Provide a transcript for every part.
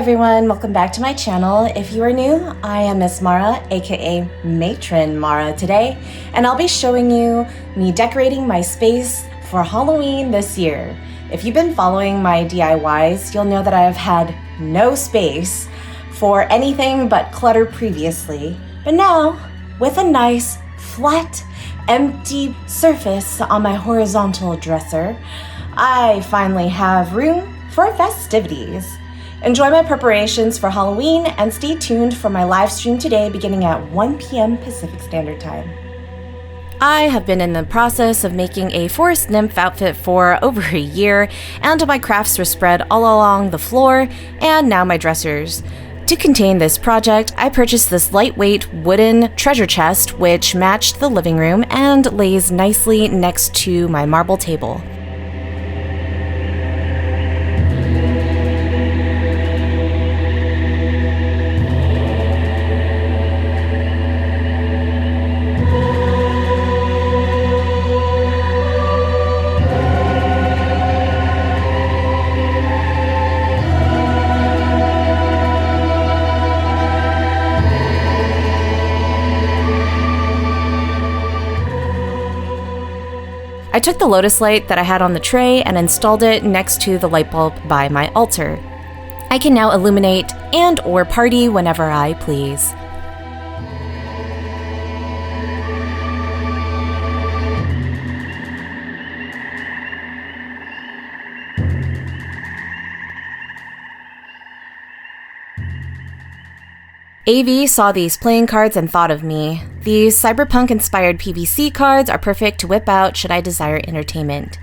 everyone, welcome back to my channel. If you are new, I am Miss Mara, aka Matron Mara today, and I'll be showing you me decorating my space for Halloween this year. If you've been following my DIYs, you'll know that I have had no space for anything but clutter previously, but now, with a nice, flat, empty surface on my horizontal dresser, I finally have room for festivities. Enjoy my preparations for Halloween and stay tuned for my live stream today beginning at 1 p.m. Pacific Standard Time. I have been in the process of making a forest nymph outfit for over a year, and my crafts were spread all along the floor and now my dressers. To contain this project, I purchased this lightweight wooden treasure chest which matched the living room and lays nicely next to my marble table. I took the lotus light that I had on the tray and installed it next to the light bulb by my altar. I can now illuminate and/or party whenever I please. AV saw these playing cards and thought of me. These cyberpunk-inspired PVC cards are perfect to whip out should I desire entertainment.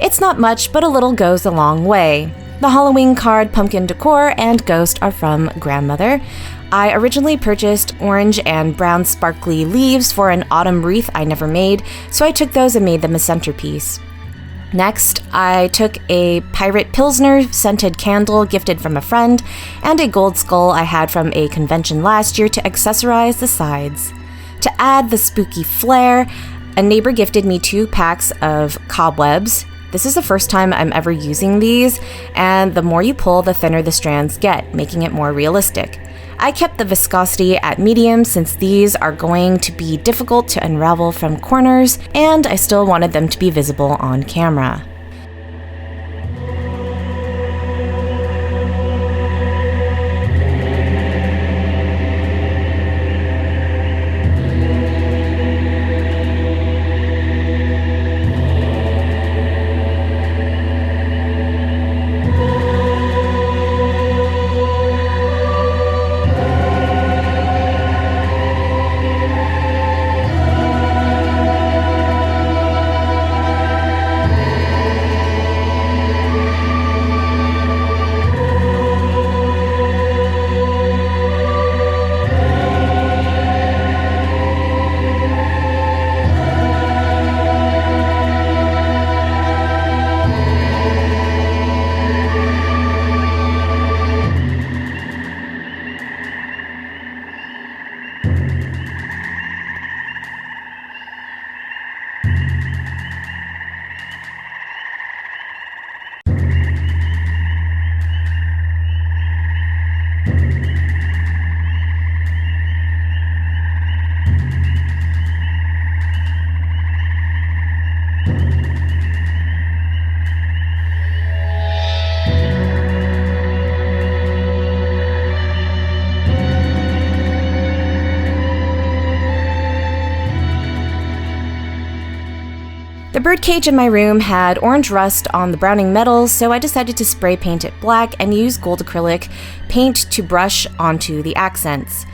It's not much, but a little goes a long way. The Halloween card, pumpkin decor, and ghost are from grandmother. I originally purchased orange and brown sparkly leaves for an autumn wreath I never made, so I took those and made them a centerpiece. Next, I took a Pirate Pilsner scented candle gifted from a friend and a gold skull I had from a convention last year to accessorize the sides. To add the spooky flair, a neighbor gifted me 2 packs of cobwebs. This is the first time I'm ever using these, and the more you pull, the thinner the strands get, making it more realistic. I kept the viscosity at medium since these are going to be difficult to unravel from corners, and I still wanted them to be visible on camera. The birdcage in my room had orange rust on the browning metals, so I decided to spray paint it black and use gold acrylic paint to brush onto the accents.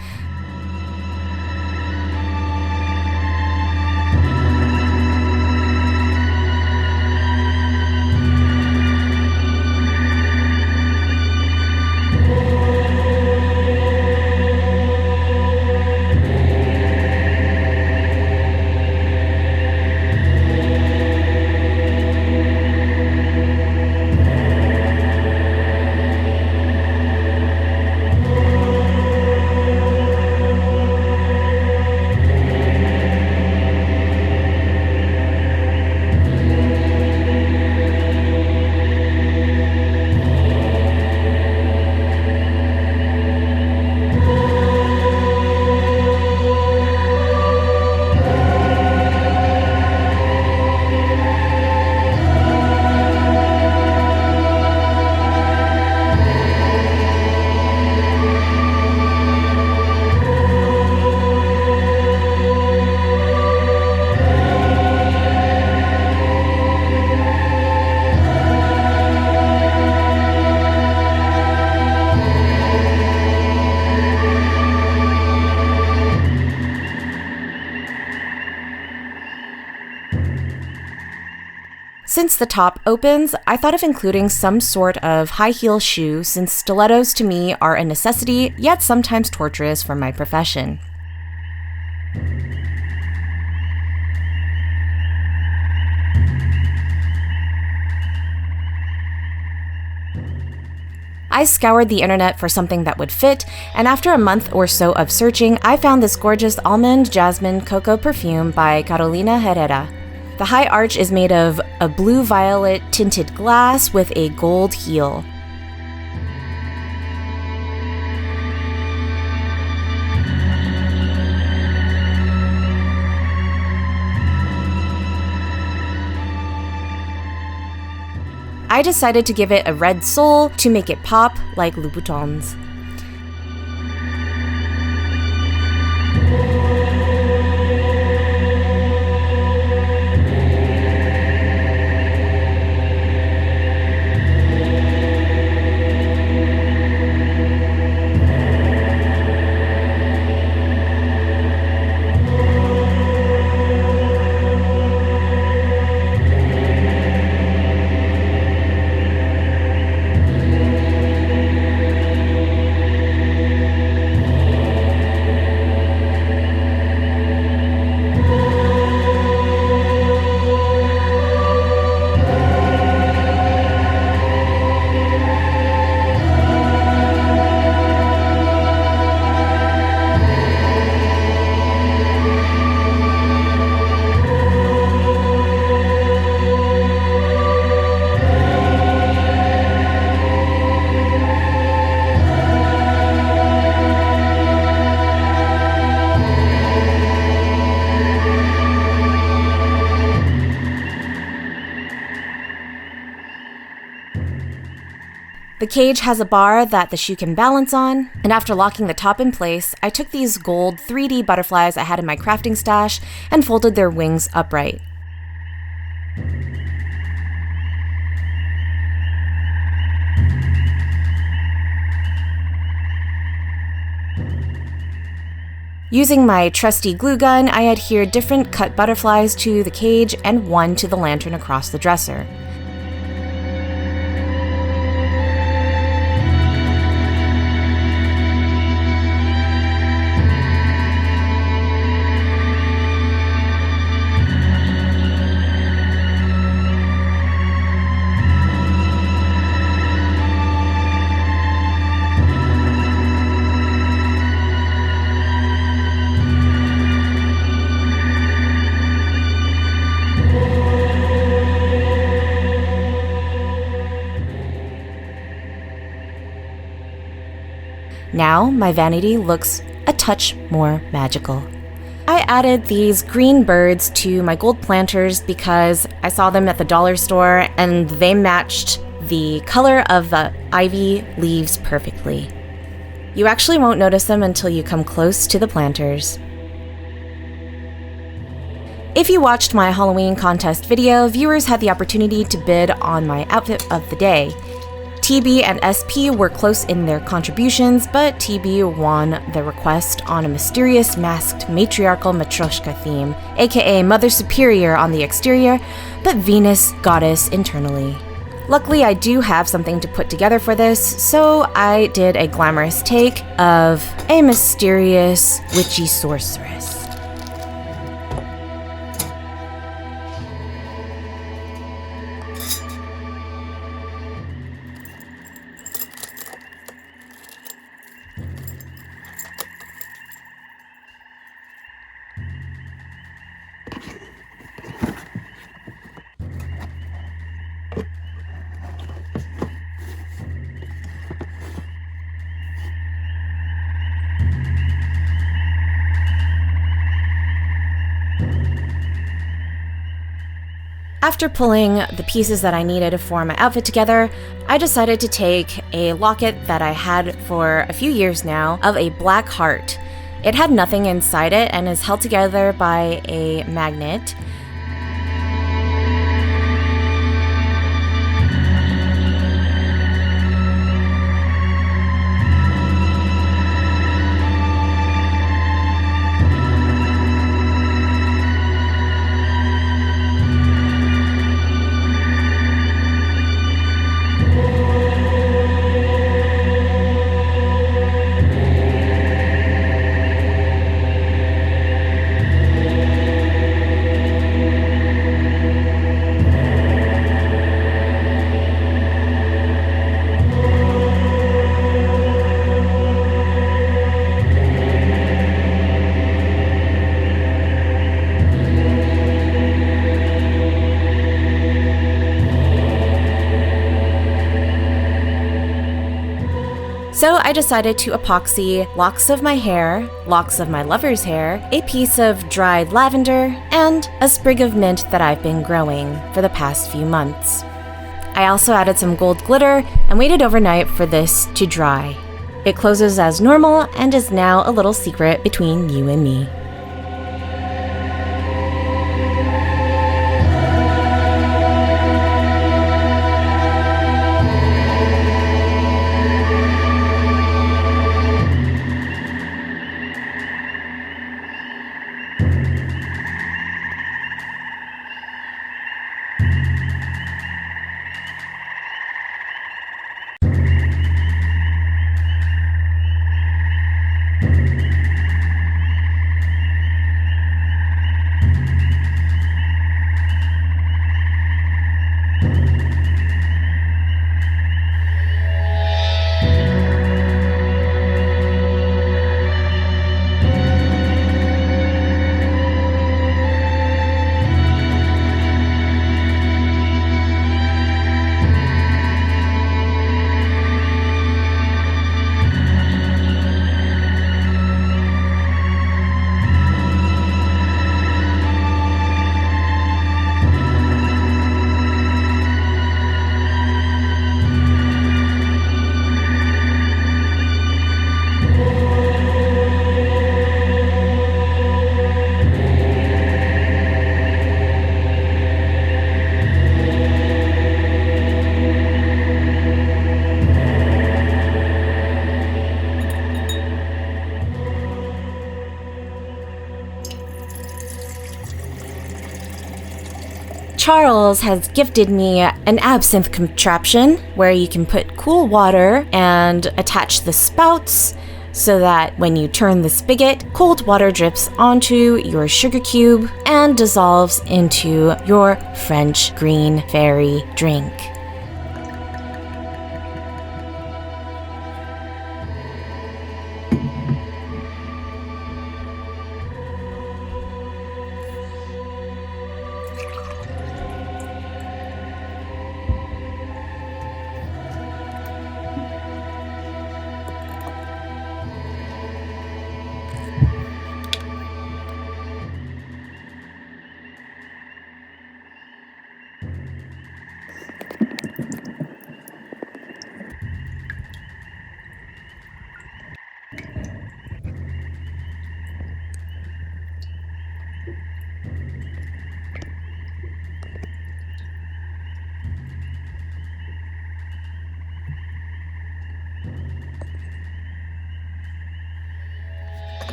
Since the top opens, I thought of including some sort of high heel shoe since stilettos to me are a necessity, yet sometimes torturous for my profession. I scoured the internet for something that would fit, and after a month or so of searching, I found this gorgeous almond jasmine cocoa perfume by Carolina Herrera. The high arch is made of a blue-violet tinted glass with a gold heel. I decided to give it a red sole to make it pop like Louboutins. The cage has a bar that the shoe can balance on, and after locking the top in place, I took these gold 3D butterflies I had in my crafting stash and folded their wings upright. Using my trusty glue gun, I adhered different cut butterflies to the cage and one to the lantern across the dresser. Now my vanity looks a touch more magical. I added these green birds to my gold planters because I saw them at the dollar store and they matched the color of the ivy leaves perfectly. You actually won't notice them until you come close to the planters. If you watched my Halloween contest video, viewers had the opportunity to bid on my outfit of the day. TB and SP were close in their contributions, but TB won the request on a mysterious masked matriarchal Matryoshka theme, aka Mother Superior on the exterior, but Venus Goddess internally. Luckily, I do have something to put together for this, so I did a glamorous take of a mysterious witchy sorceress. After pulling the pieces that I needed for my outfit together, I decided to take a locket that I had for a few years now of a black heart. It had nothing inside it and is held together by a magnet. I decided to epoxy locks of my hair, locks of my lover's hair, a piece of dried lavender, and a sprig of mint that I've been growing for the past few months. I also added some gold glitter and waited overnight for this to dry. It closes as normal and is now a little secret between you and me. Charles has gifted me an absinthe contraption where you can put cool water and attach the spouts so that when you turn the spigot, cold water drips onto your sugar cube and dissolves into your French green fairy drink.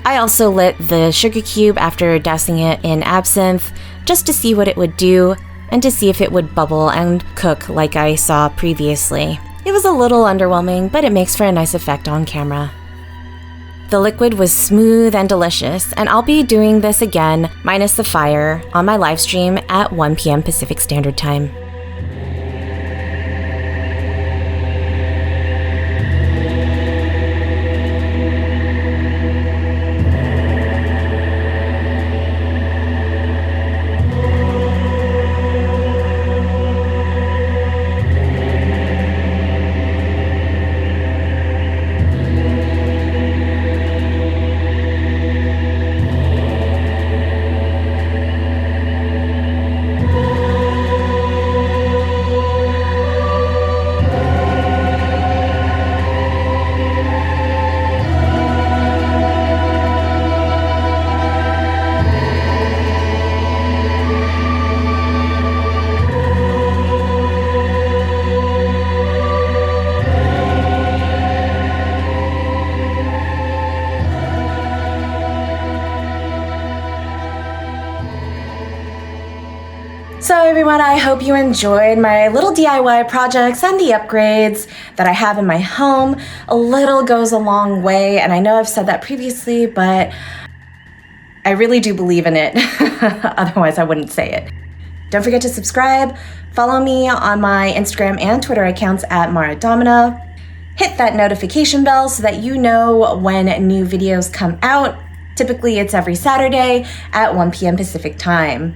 I also lit the sugar cube after dousing it in absinthe just to see what it would do and to see if it would bubble and cook like I saw previously. It was a little underwhelming, but it makes for a nice effect on camera. The liquid was smooth and delicious, and I'll be doing this again, minus the fire, on my live stream at 1 p.m. Pacific Standard Time. So everyone, I hope you enjoyed my little DIY projects and the upgrades that I have in my home. A little goes a long way, and I know I've said that previously, but I really do believe in it. Otherwise, I wouldn't say it. Don't forget to subscribe. Follow me on my Instagram and Twitter accounts at Mara Domina. hit that notification bell so that you know when new videos come out. Typically, it's every Saturday at 1 p.m. Pacific time.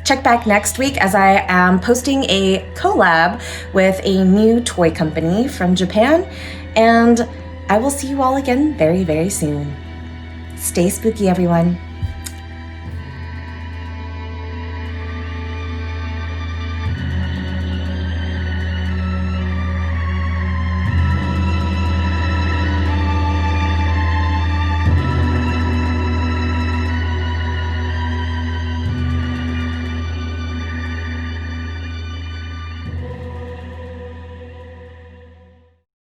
Check back next week as I am posting a collab with a new toy company from Japan, and I will see you all again very, very soon. Stay spooky, everyone.